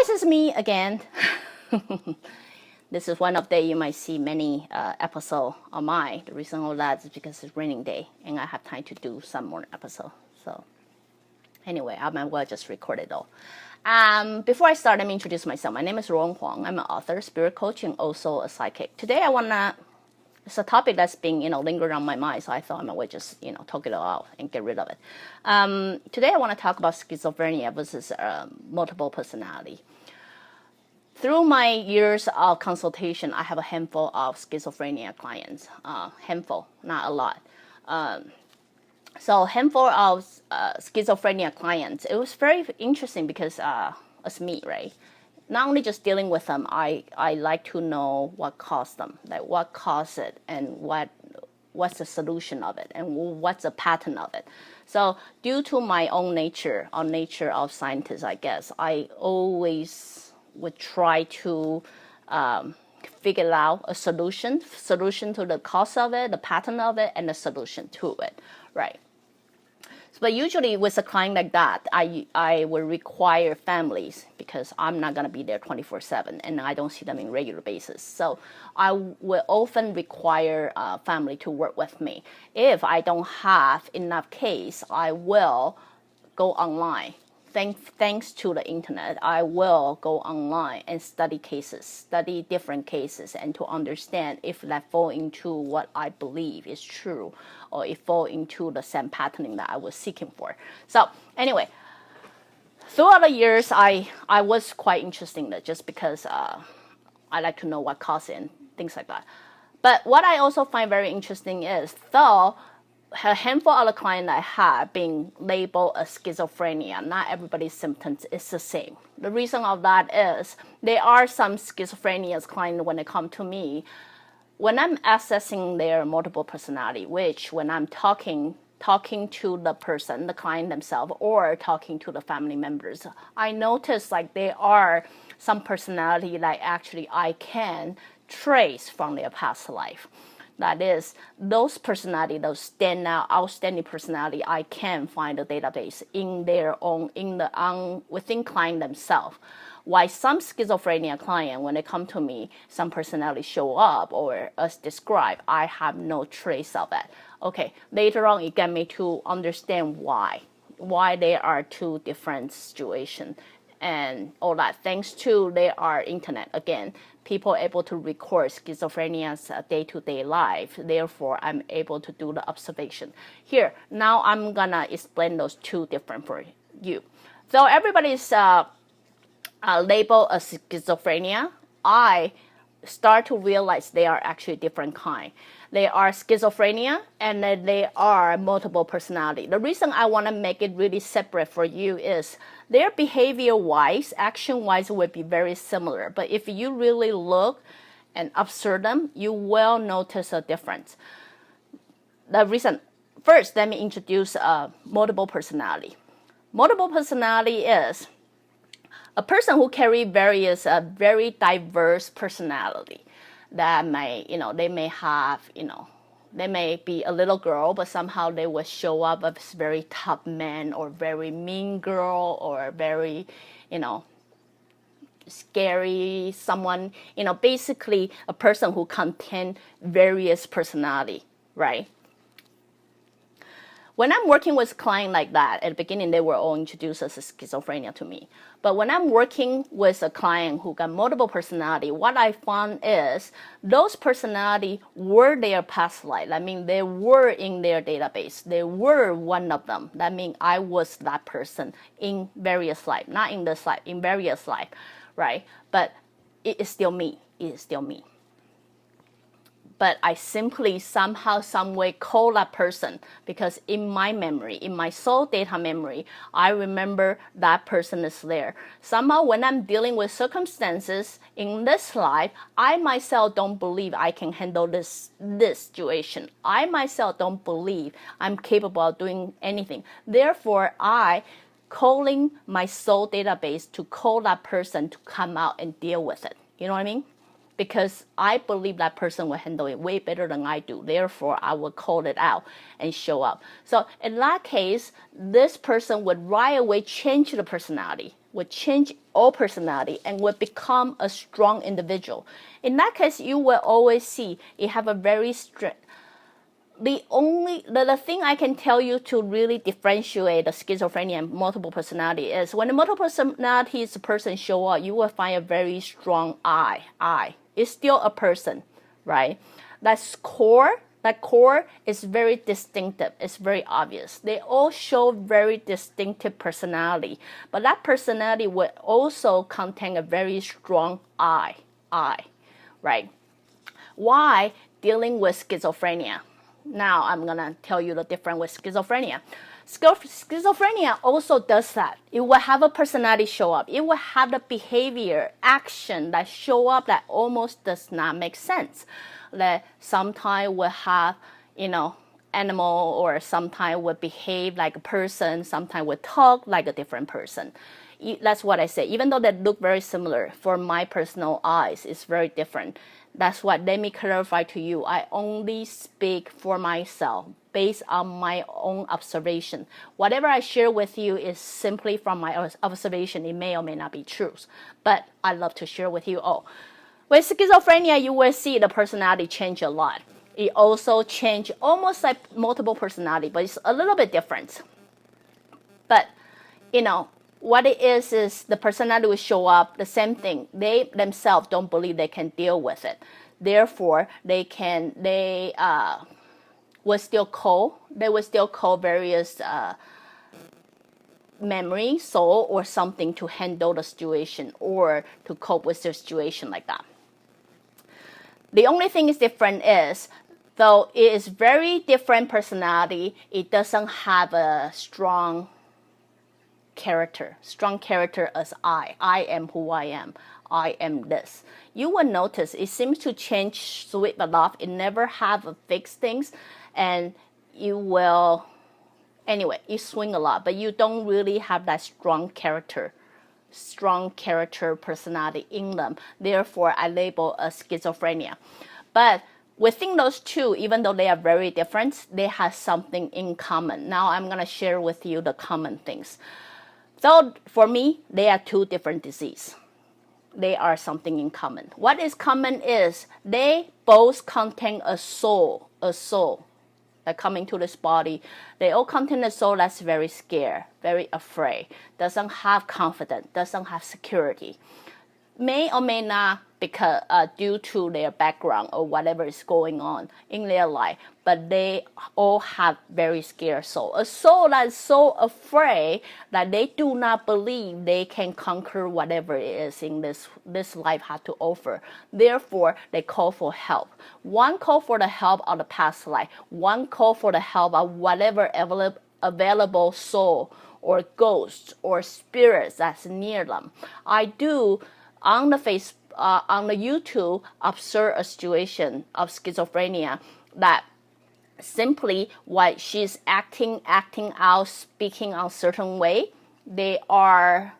guys, it's me again. This is one of the day you might see many episodes on mine. The reason for that is because it's raining day and I have time to do some more episodes. So anyway, I might well just record it all. Before I start, let me introduce myself. My name is Ruowen Huang. I'm an author, spirit coach, and also a psychic. Today I wanna, it's a topic that's been, lingering on my mind, so I thought I might just, talk it all out and get rid of it. Today I want to talk about schizophrenia versus multiple personality. Through my years of consultation, I have a handful of schizophrenia clients. Handful, not a lot. So handful of schizophrenia clients. It was very interesting because it's me, right? Not only just dealing with them, I like to know what caused them, like what caused it, and what's the solution of it, and what's the pattern of it. So due to my own nature, or nature of scientist, I guess, I always would try to figure out a solution to the cause of it, the pattern of it, and the solution to it, right? But usually with a client like that, I will require families because I'm not going to be there 24/7 and I don't see them in regular basis. So I will often require family to work with me. If I don't have enough case, I will go online. Thanks to the internet, I will go online and study cases, study different cases, and to understand if that fall into what I believe is true, or it fall into the same patterning that I was seeking for. So anyway, throughout the years, I was quite interested in it just because I like to know what caused it and things like that. But what I also find very interesting is, though a handful of the clients I have being labeled as schizophrenia, not everybody's symptoms is the same. The reason of that is there are some schizophrenia clients when they come to me, when I'm assessing their multiple personality, which when I'm talking to the person, the client themselves, or talking to the family members, I notice like there are some personality that actually I can trace from their past life. That is, those personality, those stand out, outstanding personality, I can find a database in their own, within client themselves. Why some schizophrenia client, when they come to me, some personality show up or as described, I have no trace of it. Okay, later on it get me to understand why there are two different situations and all that. Thanks to their internet, again, people able to record schizophrenia's day-to-day life. Therefore, I'm able to do the observation. Here, now I'm gonna explain those two different for you. So everybody's labeled as schizophrenia. I start to realize they are actually different kind. They are schizophrenia and then they are multiple personality. The reason I want to make it really separate for you is their behavior-wise, action-wise would be very similar. But if you really look and observe them, you will notice a difference. The reason, first, let me introduce multiple personality. Multiple personality is a person who carry various, very diverse personality. That may, they may have, they may be a little girl, but somehow they will show up as very tough man or very mean girl or very, scary someone, basically a person who contain various personality, right? When I'm working with a client like that, at the beginning, they were all introduced as schizophrenia to me. But when I'm working with a client who got multiple personality, what I found is those personality were their past life. I mean, they were in their database. They were one of them. That means I was that person in various life, not in this life, in various life, right? But it is still me. It is still me. But I simply somehow, some way call that person because in my memory, in my soul data memory, I remember that person is there. Somehow when I'm dealing with circumstances in this life, I myself don't believe I can handle this situation. I myself don't believe I'm capable of doing anything. Therefore, I calling my soul database to call that person to come out and deal with it. You know what I mean? because I believe that person will handle it way better than I do. Therefore, I will call it out and show up. So in that case, this person would right away change the personality, would change all personality, and would become a strong individual. In that case, you will always see you have a very strict. The thing I can tell you to really differentiate the schizophrenia and multiple personality is when the multiple personalities person show up, you will find a very strong I. It's still a person, right? That core is very distinctive. It's very obvious. They all show very distinctive personality, but that personality would also contain a very strong I, right? Why dealing with schizophrenia? Now I'm going to tell you the difference with schizophrenia. Schizophrenia also does that. It will have a personality show up. It will have the behavior, action that show up that almost does not make sense. That sometimes will have, animal, or sometimes will behave like a person, sometimes will talk like a different person. That's what I say. Even though they look very similar, for my personal eyes, it's very different. That's what, let me clarify to you. I only speak for myself based on my own observation. Whatever I share with you is simply from my observation. It may or may not be true, but I love to share with you all. With schizophrenia, you will see the personality change a lot. It also change almost like multiple personality, but it's a little bit different. But, what it is the personality will show up, the same thing. They themselves don't believe they can deal with it. Therefore, they will still call various memory, soul, or something to handle the situation or to cope with the situation like that. The only thing is different is, though it is very different personality, it doesn't have a strong character as I am who I am this. You will notice it seems to change, sweep a lot. It never have a fixed things, and you swing a lot, but you don't really have that strong character personality in them. Therefore, I label as schizophrenia. But within those two, even though they are very different, they have something in common. Now I'm going to share with you the common things. So for me, they are two different diseases. They are something in common. What is common is they both contain a soul that coming to this body. They all contain a soul that's very scared, very afraid, doesn't have confidence, doesn't have security. May or may not because due to their background or whatever is going on in their life, but they all have very scared soul. A soul that is so afraid that they do not believe they can conquer whatever it is in this life has to offer. Therefore, they call for help. One call for the help of the past life. One call for the help of whatever available soul or ghosts or spirits that's near them. I do on the YouTube observe a situation of schizophrenia that simply what she's acting out, speaking a certain way, they are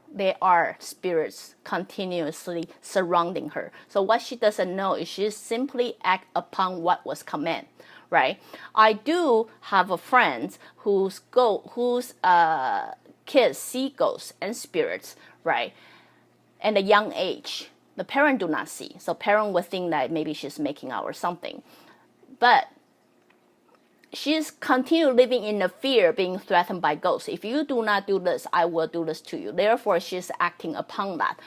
spirits continuously surrounding her. So what she doesn't know is she simply act upon what was command, right? I do have a friend whose kids see ghosts and spirits, right? At a young age, the parent do not see. So parent would think that maybe she's making out or something. But she's continue living in the fear, being threatened by ghosts. If you do not do this, I will do this to you. Therefore, she's acting upon that.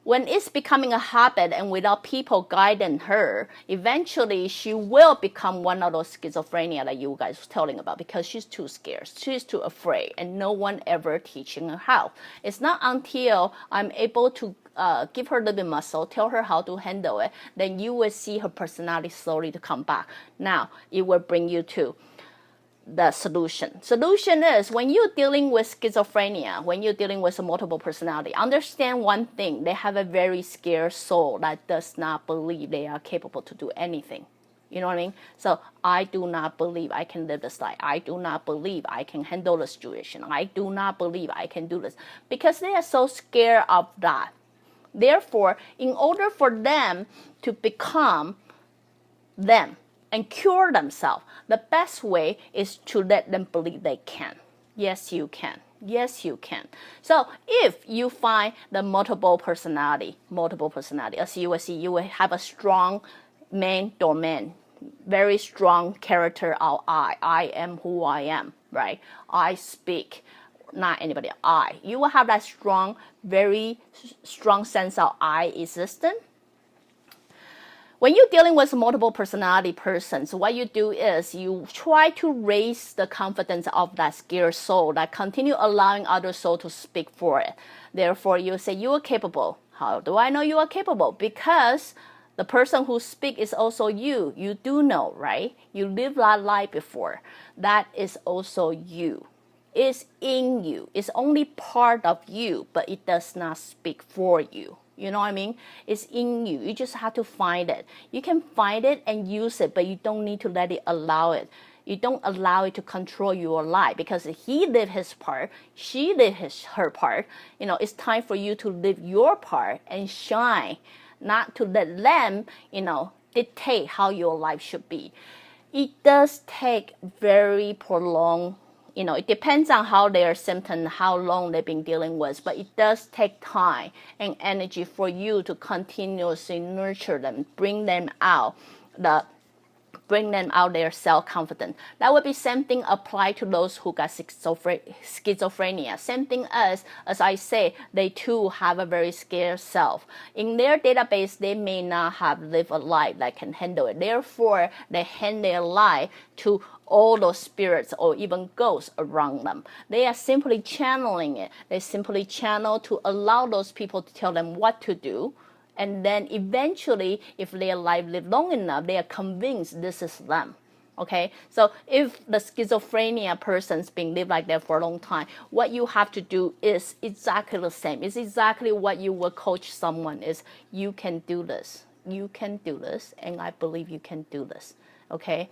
When it's becoming a habit and without people guiding her, eventually she will become one of those schizophrenia that you guys were telling about because she's too scared, she's too afraid, and no one ever teaching her how. It's not until I'm able to give her a little bit muscle, tell her how to handle it, then you will see her personality slowly to come back. Now, it will bring you to the solution. Solution is when you're dealing with schizophrenia, when you're dealing with a multiple personality, understand one thing. They have a very scared soul that does not believe they are capable to do anything. You know what I mean? So I do not believe I can live this life. I do not believe I can handle the situation. I do not believe I can do this. Because they are so scared of that. Therefore, in order for them to become them and cure themselves, the best way is to let them believe they can. Yes, you can. Yes, you can. So if you find the multiple personality, as you will see, you will have a strong main domain, very strong character of I am who I am, right? I speak, not anybody, I. You will have that strong, very strong sense of I existence. When you're dealing with multiple personality persons, what you do is you try to raise the confidence of that scared soul, that continue allowing other soul to speak for it. Therefore, you say you are capable. How do I know you are capable? Because the person who speaks is also you. You do know, right? You lived that life before. That is also you. It's in you. It's only part of you, but it does not speak for you. You know what I mean? It's in you. You just have to find it. You can find it and use it, but you don't need to let it allow it. You don't allow it to control your life, because he lived his part, she lived her part. You know, it's time for you to live your part and shine, not to let them, dictate how your life should be. It does take very prolonged, it depends on how their symptoms, how long they've been dealing with, but it does take time and energy for you to continuously nurture them, bring them out their self-confidence. That would be same thing applied to those who got schizophrenia. Same thing as I say, they too have a very scared self. In their database, they may not have lived a life that can handle it. Therefore, they hand their life to all those spirits or even ghosts around them. They are simply channeling it. They simply channel to allow those people to tell them what to do. And then eventually, if their life lived long enough, they are convinced this is them. Okay? So if the schizophrenia person's been lived like that for a long time, what you have to do is exactly the same. It's exactly what you will coach someone is, you can do this. You can do this, and I believe you can do this. Okay?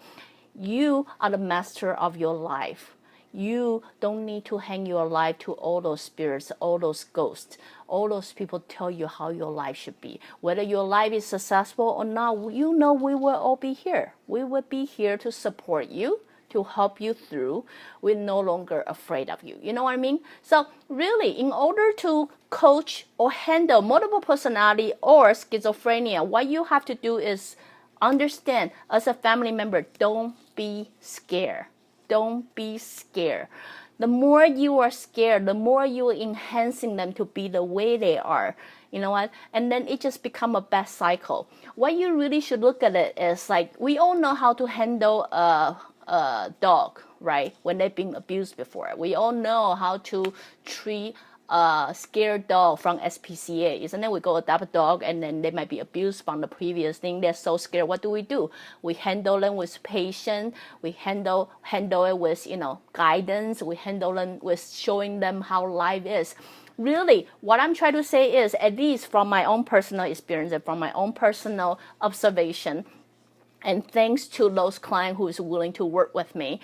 You are the master of your life. You don't need to hang your life to all those spirits, all those ghosts, all those people tell you how your life should be. Whether your life is successful or not, we will all be here. We will be here to support you, to help you through. We're no longer afraid of you. You know what I mean? So really, in order to coach or handle multiple personality or schizophrenia, what you have to do is understand, as a family member, don't be scared. Don't be scared. The more you are scared, the more you are enhancing them to be the way they are. You know what? And then it just becomes a bad cycle. What you really should look at it is like, we all know how to handle a dog, right? When they've been abused before. We all know how to treat a scared dog from SPCA. Isn't it? We go adopt a dog and then they might be abused from the previous thing. They're so scared. What do? We handle them with patience. We handle it with, guidance. We handle them with showing them how life is. Really, what I'm trying to say is, at least from my own personal experience and from my own personal observation, and thanks to those clients who is willing to work with me,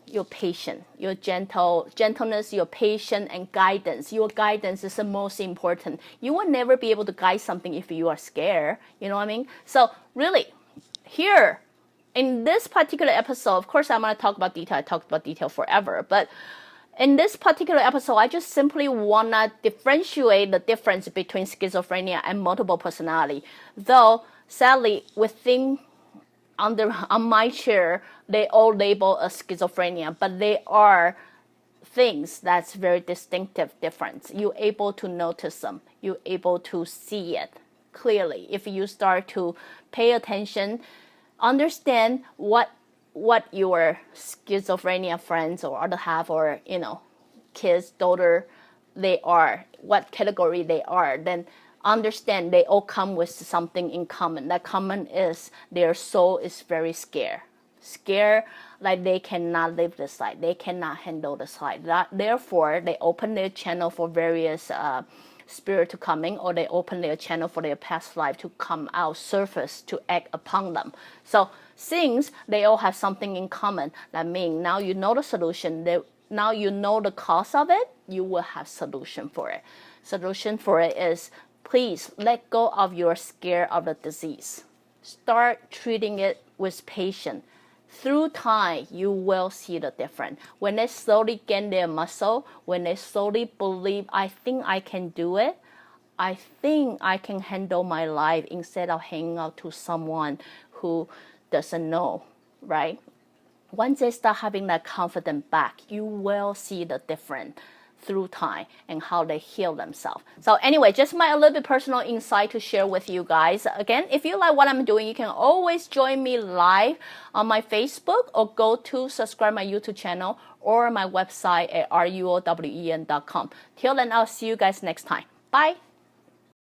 you're patient, your gentleness, your patience, and guidance. Your guidance is the most important. You will never be able to guide something if you are scared. You know what I mean? So really, here, in this particular episode, of course, I'm going to talk about detail. I talked about detail forever. But in this particular episode, I just simply want to differentiate the difference between schizophrenia and multiple personality. Though, sadly, on my chair, they all label as schizophrenia, but they are things that's very distinctive difference. You're able to notice them. You're able to see it clearly. If you start to pay attention, understand what your schizophrenia friends or other half or, kids, daughter, they are, what category they are, then understand they all come with something in common. That common is their soul is very scared. Scared, like they cannot live this life. They cannot handle this life. Therefore, they open their channel for various spirit to come in, or they open their channel for their past life to come out, surface, to act upon them. So since they all have something in common, that means now you know the solution, now you know the cause of it, you will have solution for it. Solution for it is, please let go of your scare of the disease. Start treating it with patience. Through time, you will see the difference. When they slowly gain their muscle, when they slowly believe, I think I can do it, I think I can handle my life instead of hanging out to someone who doesn't know, right? Once they start having that confidence back, you will see the difference through time and how they heal themselves. So anyway, just my a little bit personal insight to share with you guys. Again, if you like what I'm doing, you can always join me live on my Facebook or go to subscribe my YouTube channel or my website at ruowen.com. Till then, I'll see you guys next time. Bye.